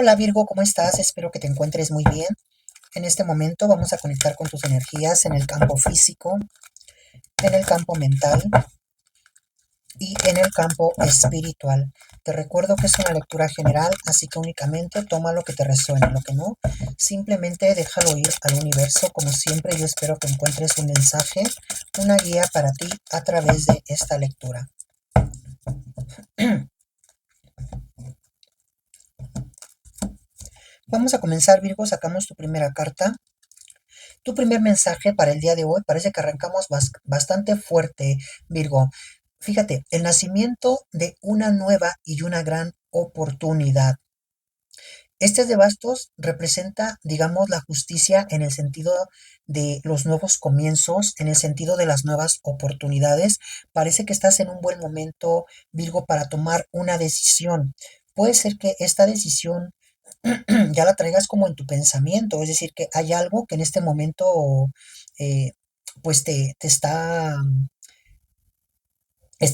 Hola Virgo, ¿cómo estás? Espero que te encuentres muy bien. En este momento vamos a conectar con tus energías en el campo físico, en el campo mental y en el campo espiritual. Te recuerdo que es una lectura general, así que únicamente toma lo que te resuene, lo que no, simplemente déjalo ir al universo. Como siempre, yo espero que encuentres un mensaje, una guía para ti a través de esta lectura. Vamos a comenzar, Virgo, sacamos tu primera carta. Tu primer mensaje para el día de hoy parece que arrancamos bastante fuerte, Virgo. Fíjate, el nacimiento de una nueva y una gran oportunidad. Este de bastos representa, digamos, la justicia en el sentido de los nuevos comienzos, en el sentido de las nuevas oportunidades. Parece que estás en un buen momento, Virgo, para tomar una decisión. Puede ser que esta decisión ya la traigas como en tu pensamiento, es decir, que hay algo que en este momento eh, pues te está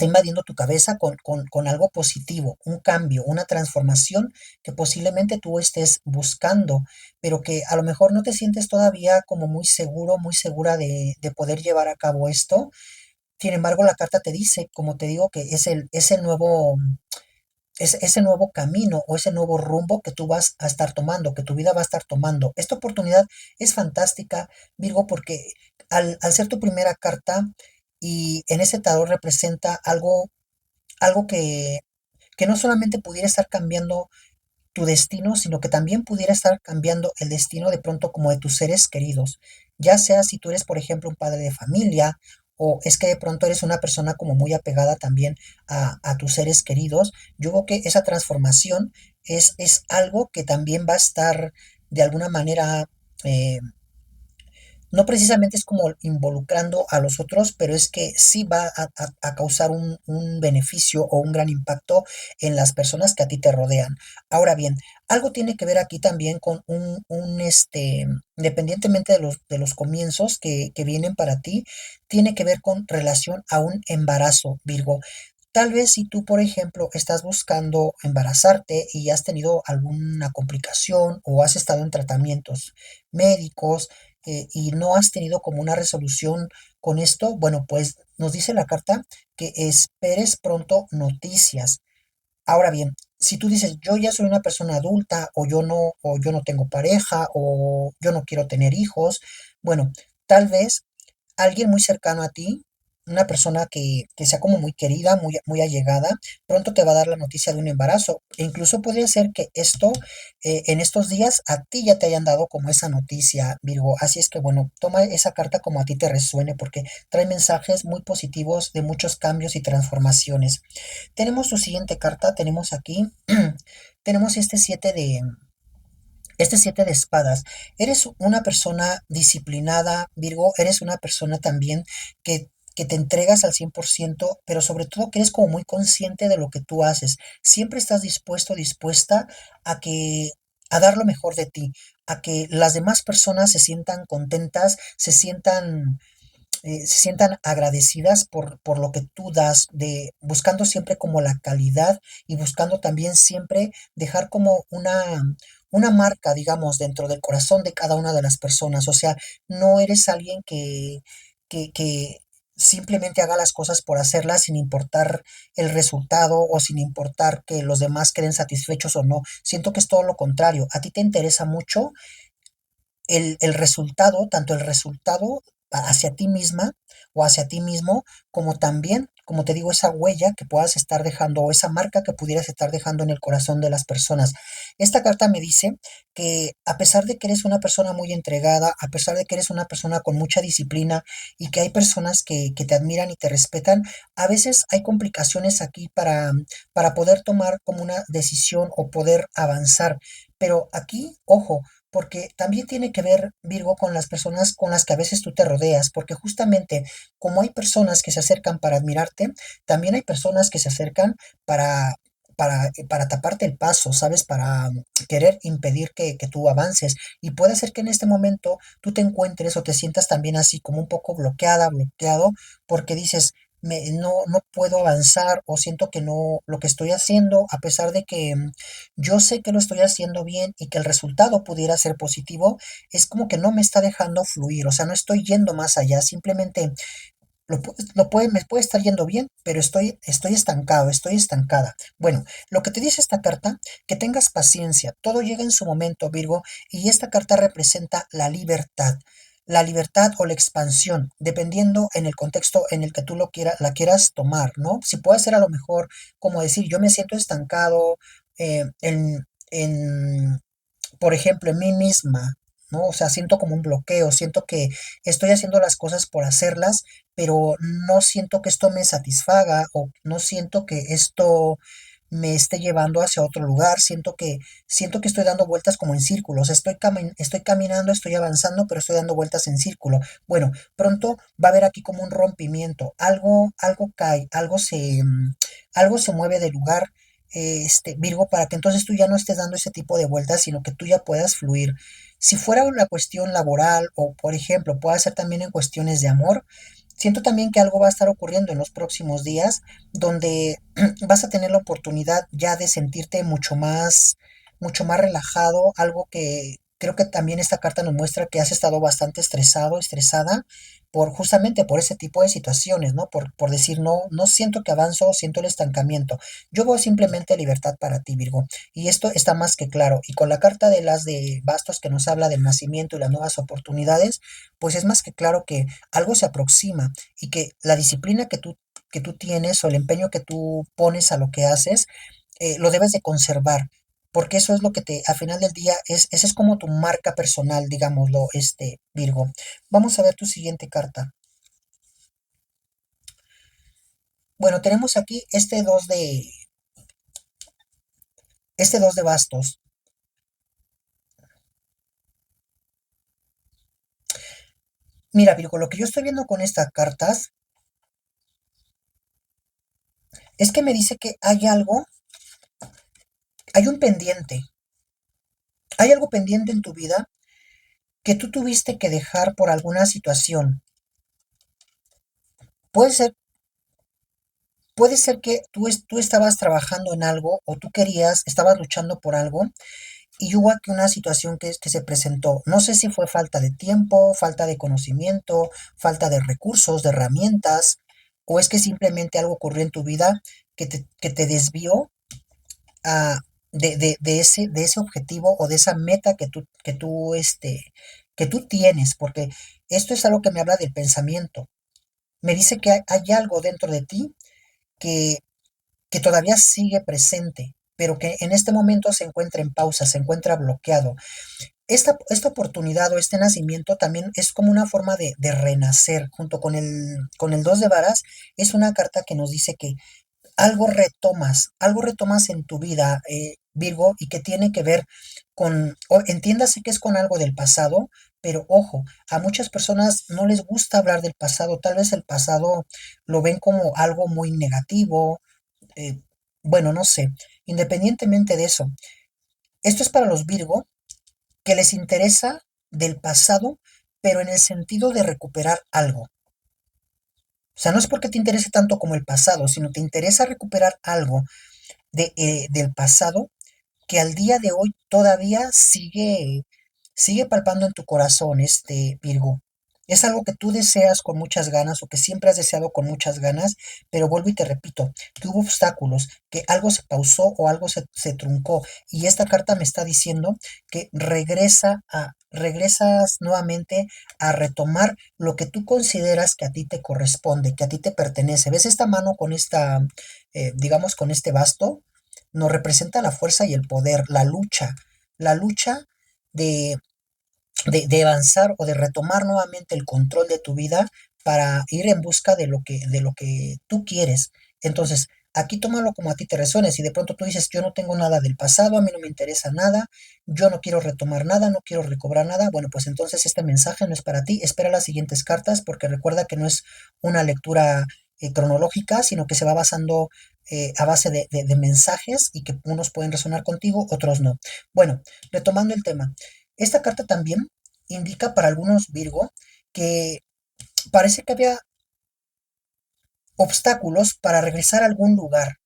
invadiendo tu cabeza con algo positivo, un cambio, una transformación que posiblemente tú estés buscando, pero que a lo mejor no te sientes todavía como muy seguro, muy segura de poder llevar a cabo esto. Sin embargo, la carta te dice, como te digo, que es el nuevo ese nuevo camino o ese nuevo rumbo que tú vas a estar tomando, que tu vida va a estar tomando. Esta oportunidad es fantástica, Virgo, porque al ser tu primera carta y en ese tarot representa algo que no solamente pudiera estar cambiando tu destino, sino que también pudiera estar cambiando el destino de pronto como de tus seres queridos. Ya sea si tú eres, por ejemplo, un padre de familia o es que de pronto eres una persona como muy apegada también a tus seres queridos. Yo creo que esa transformación es algo que también va a estar de alguna manera no precisamente es como involucrando a los otros, pero es que sí va a causar un beneficio o un gran impacto en las personas que a ti te rodean. Ahora bien, algo tiene que ver aquí también con independientemente de los comienzos que vienen para ti, tiene que ver con relación a un embarazo, Virgo. Tal vez si tú, por ejemplo, estás buscando embarazarte y has tenido alguna complicación o has estado en tratamientos médicos, y no has tenido como una resolución con esto, bueno, pues nos dice la carta que esperes pronto noticias. Ahora bien, si tú dices, yo ya soy una persona adulta o yo no tengo pareja o yo no quiero tener hijos, bueno, tal vez alguien muy cercano a ti, una persona que sea como muy querida, muy, muy allegada, pronto te va a dar la noticia de un embarazo. E incluso podría ser que esto, en estos días, a ti ya te hayan dado como esa noticia, Virgo. Así es que, bueno, toma esa carta como a ti te resuene, porque trae mensajes muy positivos de muchos cambios y transformaciones. Tenemos tu siguiente carta, tenemos aquí, tenemos este siete de espadas. Eres una persona disciplinada, Virgo, eres una persona también que te entregas al 100%, pero sobre todo que eres como muy consciente de lo que tú haces. Siempre estás dispuesto, dispuesta a dar lo mejor de ti, a que las demás personas se sientan contentas, se sientan agradecidas por lo que tú das, buscando siempre como la calidad y buscando también siempre dejar como una marca, digamos, dentro del corazón de cada una de las personas. O sea, no eres alguien que simplemente haga las cosas por hacerlas sin importar el resultado o sin importar que los demás queden satisfechos o no. Siento que es todo lo contrario. A ti te interesa mucho el resultado, tanto el resultado hacia ti misma o hacia ti mismo, como también, como te digo, esa huella que puedas estar dejando o esa marca que pudieras estar dejando en el corazón de las personas. Esta carta me dice que a pesar de que eres una persona muy entregada, a pesar de que eres una persona con mucha disciplina y que hay personas que te admiran y te respetan, a veces hay complicaciones aquí para poder tomar como una decisión o poder avanzar. Pero aquí, ojo, porque también tiene que ver, Virgo, con las personas con las que a veces tú te rodeas, porque justamente como hay personas que se acercan para admirarte, también hay personas que se acercan para taparte el paso, ¿sabes? Para querer impedir que tú avances. Y puede ser que en este momento tú te encuentres o te sientas también así como un poco bloqueada, bloqueado, porque dices, no puedo avanzar o siento que no, lo que estoy haciendo, a pesar de que yo sé que lo estoy haciendo bien y que el resultado pudiera ser positivo, es como que no me está dejando fluir, o sea, no estoy yendo más allá, simplemente me puede estar yendo bien, pero estoy estancado, estoy estancada. Bueno, lo que te dice esta carta, que tengas paciencia, todo llega en su momento, Virgo, y esta carta representa la libertad o la expansión, dependiendo en el contexto en el que tú la quieras tomar, ¿no? Si puede ser a lo mejor como decir, yo me siento estancado en, por ejemplo, en mí misma, ¿no? O sea, siento como un bloqueo, siento que estoy haciendo las cosas por hacerlas, pero no siento que esto me satisfaga o no siento que esto me esté llevando hacia otro lugar, siento que estoy dando vueltas como en círculos, estoy caminando, estoy avanzando, pero estoy dando vueltas en círculo. Bueno, pronto va a haber aquí como un rompimiento, algo cae, algo se mueve de lugar, Virgo, para que entonces tú ya no estés dando ese tipo de vueltas, sino que tú ya puedas fluir. Si fuera una cuestión laboral o, por ejemplo, puede ser también en cuestiones de amor, siento también que algo va a estar ocurriendo en los próximos días donde vas a tener la oportunidad ya de sentirte mucho más relajado, algo que creo que también esta carta nos muestra que has estado bastante estresado, estresada, por justamente por ese tipo de situaciones, ¿no? Por decir, no siento que avanzo, siento el estancamiento. Yo veo simplemente libertad para ti, Virgo. Y esto está más que claro. Y con la carta de las de Bastos que nos habla del nacimiento y las nuevas oportunidades, pues es más que claro que algo se aproxima y que la disciplina que tú tienes o el empeño que tú pones a lo que haces, lo debes de conservar. Porque eso es lo que al final del día, esa es como tu marca personal, digámoslo, Virgo. Vamos a ver tu siguiente carta. Bueno, tenemos aquí este dos de bastos. Mira, Virgo, lo que yo estoy viendo con estas cartas es que me dice que hay un pendiente, hay algo pendiente en tu vida que tú tuviste que dejar por alguna situación. Puede ser, puede ser que tú estabas trabajando en algo o tú estabas luchando por algo y hubo aquí una situación que se presentó. No sé si fue falta de tiempo, falta de conocimiento, falta de recursos, de herramientas, o es que simplemente algo ocurrió en tu vida que te desvió a, de ese objetivo o de esa meta que tú tienes, porque esto es algo que me habla del pensamiento. Me dice que hay algo dentro de ti que, que todavía sigue presente, pero que en este momento se encuentra en pausa, se encuentra bloqueado. Esta oportunidad o este nacimiento también es como una forma de renacer, junto con el dos de varas, es una carta que nos dice que algo retomas en tu vida, Virgo, y que tiene que ver entiéndase que es con algo del pasado, pero ojo, a muchas personas no les gusta hablar del pasado, tal vez el pasado lo ven como algo muy negativo, eh, bueno, no sé, independientemente de eso, esto es para los Virgo que les interesa del pasado, pero en el sentido de recuperar algo. O sea, no es porque te interese tanto como el pasado, sino te interesa recuperar algo del pasado que al día de hoy todavía sigue palpando en tu corazón, Virgo. Es algo que tú deseas con muchas ganas o que siempre has deseado con muchas ganas, pero vuelvo y te repito, que hubo obstáculos, que algo se pausó o algo se truncó. Y esta carta me está diciendo que regresas nuevamente a retomar lo que tú consideras que a ti te corresponde, que a ti te pertenece. ¿Ves esta mano con digamos, con este basto? Nos representa la fuerza y el poder, la lucha de, de avanzar o de retomar nuevamente el control de tu vida para ir en busca de lo que tú quieres. Entonces, aquí tómalo como a ti te resuene. Si de pronto tú dices, yo no tengo nada del pasado, a mí no me interesa nada, yo no quiero retomar nada, no quiero recobrar nada, bueno, pues entonces este mensaje no es para ti. Espera las siguientes cartas porque recuerda que no es una lectura cronológica, sino que se va basando a base de mensajes y que unos pueden resonar contigo, otros no. Bueno, retomando el tema. Esta carta también indica para algunos Virgo que parece que había obstáculos para regresar a algún lugar.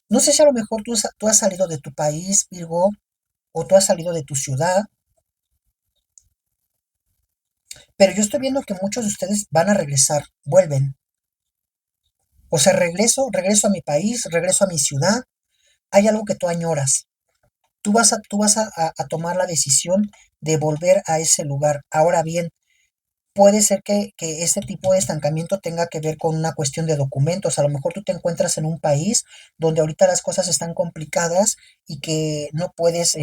No sé si a lo mejor tú has salido de tu país, Virgo, o tú has salido de tu ciudad, pero yo estoy viendo que muchos de ustedes van a regresar, vuelven. O sea, regreso a mi país, regreso a mi ciudad. Hay algo que tú añoras. Tú vas a tomar la decisión de volver a ese lugar. Ahora bien, puede ser que este tipo de estancamiento tenga que ver con una cuestión de documentos. A lo mejor tú te encuentras en un país donde ahorita las cosas están complicadas y que no puedes,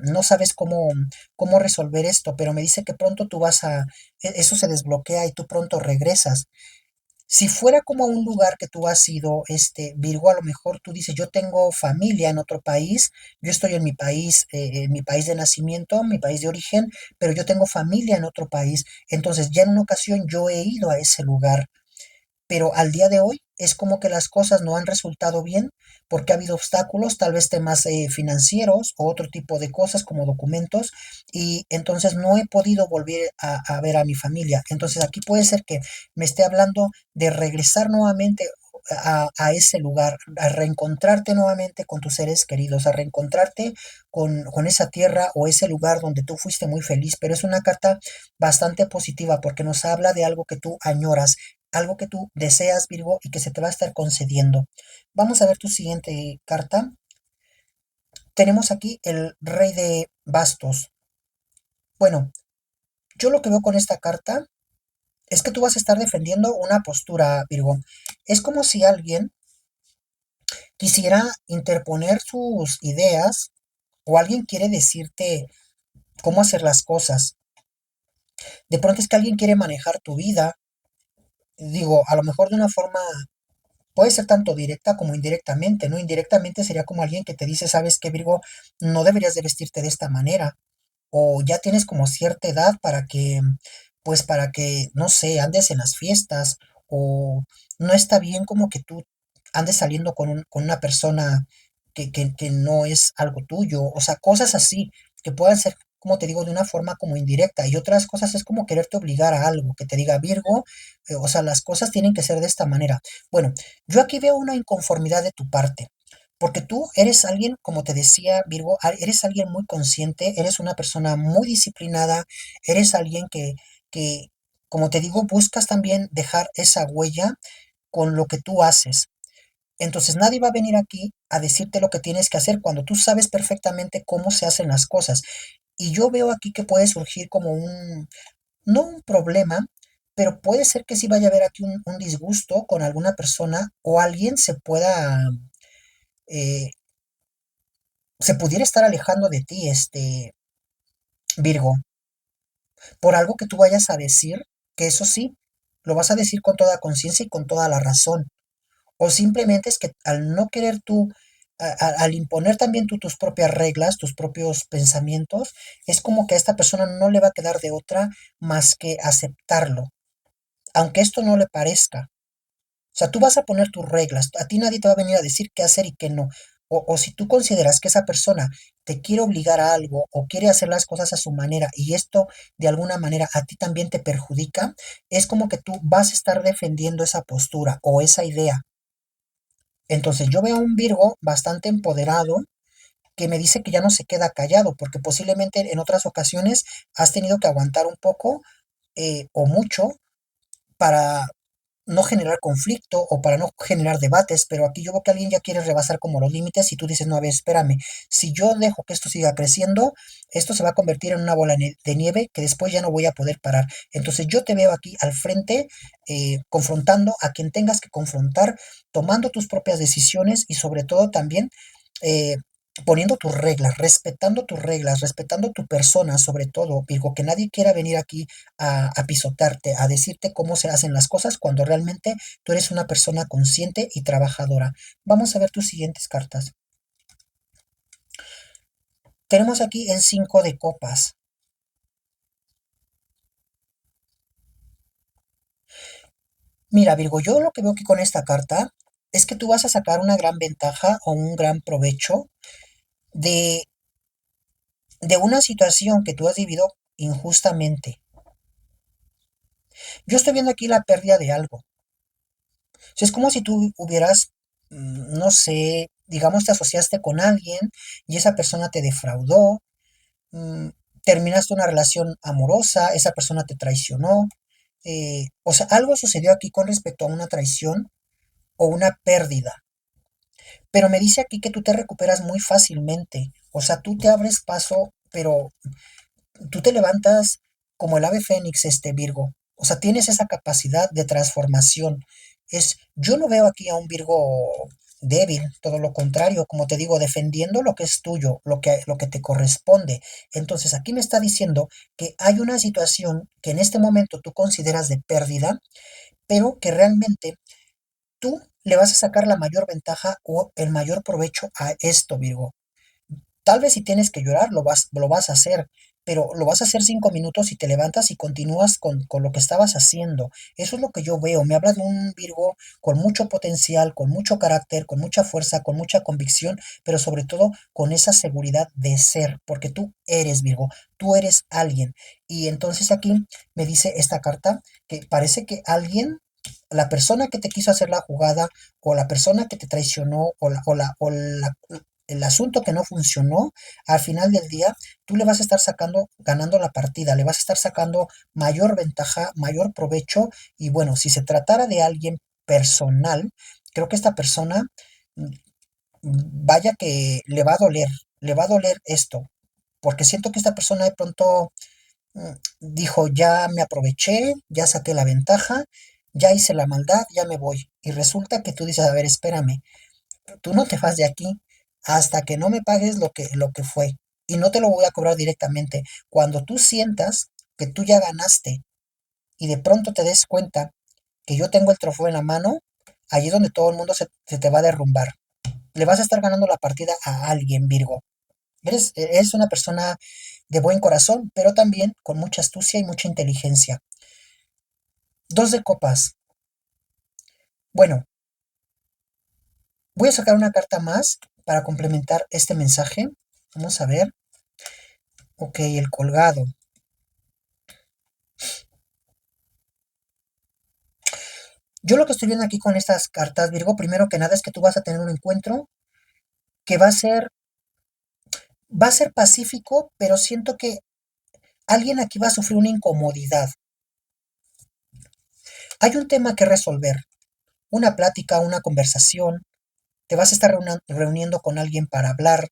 no sabes cómo resolver esto, pero me dice que pronto eso se desbloquea y tú pronto regresas. Si fuera como un lugar que tú has ido, Virgo, a lo mejor tú dices, yo tengo familia en otro país, yo estoy en mi país de nacimiento, mi país de origen, pero yo tengo familia en otro país. Entonces, ya en una ocasión yo he ido a ese lugar, pero al día de hoy es como que las cosas no han resultado bien porque ha habido obstáculos, tal vez temas financieros o otro tipo de cosas como documentos, y entonces no he podido volver a ver a mi familia. Entonces aquí puede ser que me esté hablando de regresar nuevamente a ese lugar, a reencontrarte nuevamente con tus seres queridos, a reencontrarte con esa tierra o ese lugar donde tú fuiste muy feliz. Pero es una carta bastante positiva porque nos habla de algo que tú añoras, algo que tú deseas, Virgo, y que se te va a estar concediendo. Vamos a ver tu siguiente carta. Tenemos aquí el rey de bastos. Bueno, yo lo que veo con esta carta es que tú vas a estar defendiendo una postura, Virgo. Es como si alguien quisiera interponer sus ideas o alguien quiere decirte cómo hacer las cosas. De pronto es que alguien quiere manejar tu vida, digo, a lo mejor de una forma. Puede ser tanto directa como indirectamente, ¿no? Indirectamente sería como alguien que te dice, ¿sabes qué, Virgo? No deberías de vestirte de esta manera. O ya tienes como cierta edad para que, no sé, andes en las fiestas. O no está bien como que tú andes saliendo con una persona que no es algo tuyo. O sea, cosas así que puedan ser, como te digo, de una forma como indirecta. Y otras cosas es como quererte obligar a algo, que te diga Virgo, o sea, las cosas tienen que ser de esta manera. Bueno, yo aquí veo una inconformidad de tu parte, porque tú eres alguien, como te decía, Virgo, eres alguien muy consciente, eres una persona muy disciplinada, eres alguien que, como te digo, buscas también dejar esa huella con lo que tú haces. Entonces nadie va a venir aquí a decirte lo que tienes que hacer cuando tú sabes perfectamente cómo se hacen las cosas. Y yo veo aquí que puede surgir como no un problema, pero puede ser que sí vaya a haber aquí un disgusto con alguna persona o alguien eh, se pudiera estar alejando de ti, Virgo, por algo que tú vayas a decir, que eso sí, lo vas a decir con toda conciencia y con toda la razón. O simplemente es que al no querer tú, al imponer también tú tus propias reglas, tus propios pensamientos, es como que a esta persona no le va a quedar de otra más que aceptarlo, aunque esto no le parezca. O sea, tú vas a poner tus reglas. A ti nadie te va a venir a decir qué hacer y qué no. O si tú consideras que esa persona te quiere obligar a algo o quiere hacer las cosas a su manera y esto de alguna manera a ti también te perjudica, es como que tú vas a estar defendiendo esa postura o esa idea. Entonces yo veo a un Virgo bastante empoderado que me dice que ya no se queda callado porque posiblemente en otras ocasiones has tenido que aguantar un poco o mucho para no generar conflicto o para no generar debates, pero aquí yo veo que alguien ya quiere rebasar como los límites y tú dices, no, a ver, espérame, si yo dejo que esto siga creciendo, esto se va a convertir en una bola de nieve que después ya no voy a poder parar. Entonces yo te veo aquí al frente, confrontando a quien tengas que confrontar, tomando tus propias decisiones y sobre todo también eh, poniendo tus reglas, respetando tu persona, sobre todo, Virgo, que nadie quiera venir aquí a pisotarte, a decirte cómo se hacen las cosas cuando realmente tú eres una persona consciente y trabajadora. Vamos a ver tus siguientes cartas. Tenemos aquí el 5 de copas. Mira, Virgo, yo lo que veo que con esta carta es que tú vas a sacar una gran ventaja o un gran provecho de, de una situación que tú has vivido injustamente. Yo estoy viendo aquí la pérdida de algo. O sea, es como si tú hubieras, no sé, digamos, te asociaste con alguien y esa persona te defraudó, mm, terminaste una relación amorosa, esa persona te traicionó. O sea, algo sucedió aquí con respecto a una traición o una pérdida. Pero me dice aquí que tú te recuperas muy fácilmente. O sea, tú te abres paso, pero tú te levantas como el ave fénix, Virgo. O sea, tienes esa capacidad de transformación. Yo no veo aquí a un Virgo débil, todo lo contrario, como te digo, defendiendo lo que es tuyo, lo que te corresponde. Entonces, aquí me está diciendo que hay una situación que en este momento tú consideras de pérdida, pero que realmente tú le vas a sacar la mayor ventaja o el mayor provecho a esto, Virgo. Tal vez si tienes que llorar, lo vas a hacer, pero lo vas a hacer 5 minutos y te levantas y continúas con lo que estabas haciendo. Eso es lo que yo veo. Me habla de un Virgo con mucho potencial, con mucho carácter, con mucha fuerza, con mucha convicción, pero sobre todo con esa seguridad de ser, porque tú eres Virgo, tú eres alguien. Y entonces aquí me dice esta carta que parece que alguien, la persona que te quiso hacer la jugada o la persona que te traicionó o el asunto que no funcionó, al final del día tú le vas a estar sacando, ganando la partida, le vas a estar sacando mayor ventaja, mayor provecho y bueno, si se tratara de alguien personal, creo que esta persona, mm, vaya que le va a doler esto, porque siento que esta persona de pronto dijo, ya me aproveché, ya saqué la ventaja, ya hice la maldad, ya me voy. Y resulta que tú dices, a ver, espérame, tú no te vas de aquí hasta que no me pagues lo que fue. Y no te lo voy a cobrar directamente. Cuando tú sientas que tú ya ganaste y de pronto te des cuenta que yo tengo el trofeo en la mano, allí es donde todo el mundo se te va a derrumbar. Le vas a estar ganando la partida a alguien, Virgo. Eres una persona de buen corazón, pero también con mucha astucia y mucha inteligencia. Dos de copas. Bueno, voy a sacar una carta más para complementar este mensaje. Vamos a ver. Ok, el colgado. Yo lo que estoy viendo aquí con estas cartas, Virgo, primero que nada es que tú vas a tener un encuentro que va a ser pacífico, pero siento que alguien aquí va a sufrir una incomodidad. Hay un tema que resolver, una plática, una conversación, te vas a estar reuniendo con alguien para hablar.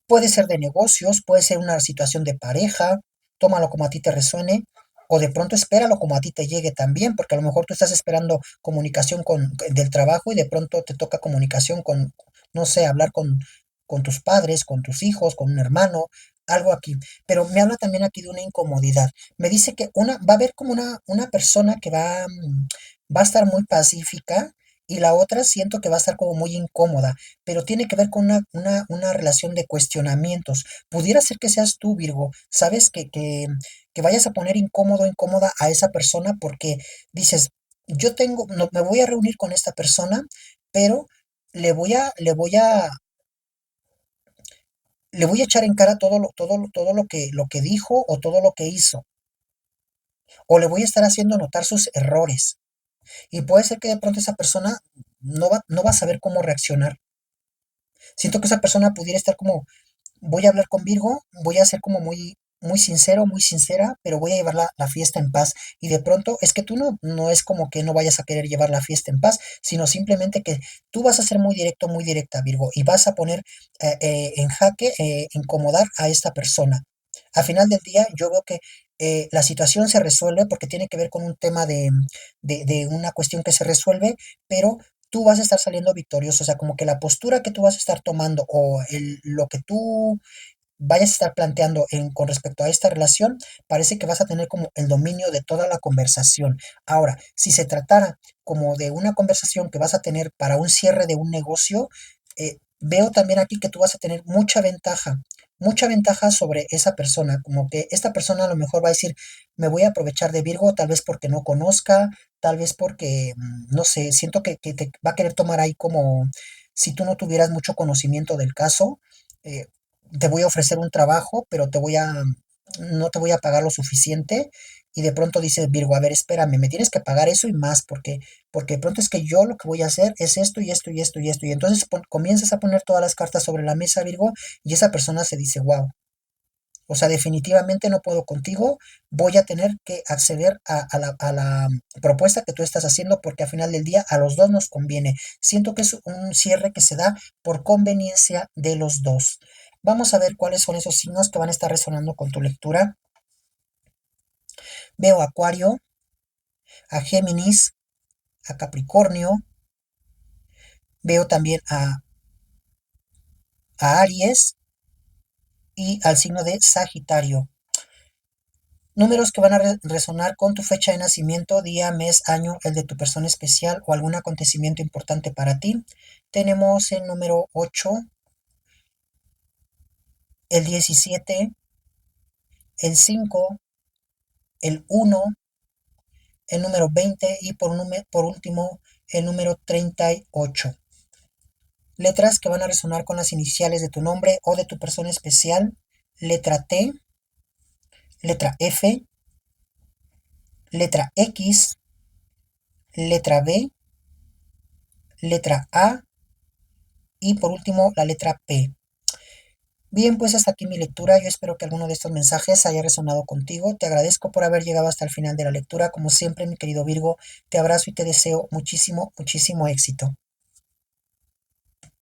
Puede ser de negocios, puede ser una situación de pareja, tómalo como a ti te resuene, o de pronto espéralo como a ti te llegue también, porque a lo mejor tú estás esperando comunicación del trabajo y de pronto te toca comunicación con, no sé, hablar con tus padres, con tus hijos, con un hermano, algo aquí. Pero me habla también aquí de una incomodidad. Me dice que va a haber como una persona que va a estar muy pacífica y la otra siento que va a estar como muy incómoda, pero tiene que ver con una relación de cuestionamientos. Pudiera ser que seas tú, Virgo, ¿sabes? Que vayas a poner incómodo, incómoda a esa persona porque dices, yo tengo, no, me voy a reunir con esta persona, pero le voy a, le voy a, le voy a echar en cara todo lo que dijo o todo lo que hizo, o le voy a estar haciendo notar sus errores. Y puede ser que de pronto esa persona no va a saber cómo reaccionar. Siento que esa persona pudiera estar como, voy a hablar con Virgo, voy a ser como muy, muy sincero, muy sincera, pero voy a llevar la fiesta en paz. Y de pronto es que tú no es como que no vayas a querer llevar la fiesta en paz, sino simplemente que tú vas a ser muy directo, muy directa, Virgo, y vas a poner en jaque, incomodar a esta persona. Al final del día, yo veo que la situación se resuelve porque tiene que ver con un tema de una cuestión que se resuelve, pero tú vas a estar saliendo victorioso, o sea, como que la postura que tú vas a estar tomando o lo que tú vayas a estar planteando con respecto a esta relación, parece que vas a tener como el dominio de toda la conversación. Ahora, si se tratara como de una conversación que vas a tener para un cierre de un negocio, veo también aquí que tú vas a tener mucha ventaja sobre esa persona, como que esta persona a lo mejor va a decir, me voy a aprovechar de Virgo, tal vez porque no conozca, tal vez porque, no sé, siento que te va a querer tomar ahí como si tú no tuvieras mucho conocimiento del caso. eh, Te voy a ofrecer un trabajo, pero no te voy a pagar lo suficiente y de pronto dice Virgo, a ver, espérame, me tienes que pagar eso y más, porque de pronto es que yo lo que voy a hacer es esto y esto y esto y esto. Y entonces comienzas a poner todas las cartas sobre la mesa, Virgo, y esa persona se dice, wow. O sea, definitivamente no puedo contigo, voy a tener que acceder a la propuesta que tú estás haciendo porque al final del día a los dos nos conviene. Siento que es un cierre que se da por conveniencia de los dos. Vamos a ver cuáles son esos signos que van a estar resonando con tu lectura. Veo a Acuario, a Géminis, a Capricornio, veo también a Aries y al signo de Sagitario. Números que van a resonar con tu fecha de nacimiento, día, mes, año, el de tu persona especial o algún acontecimiento importante para ti. Tenemos el número 8, el 17, el 5, el 1, el número 20 y por último el número 38. Letras que van a resonar con las iniciales de tu nombre o de tu persona especial. Letra T, letra F, letra X, letra B, letra A y por último la letra P. Bien, pues hasta aquí mi lectura. Yo espero que alguno de estos mensajes haya resonado contigo. Te agradezco por haber llegado hasta el final de la lectura. Como siempre, mi querido Virgo, te abrazo y te deseo muchísimo, muchísimo éxito.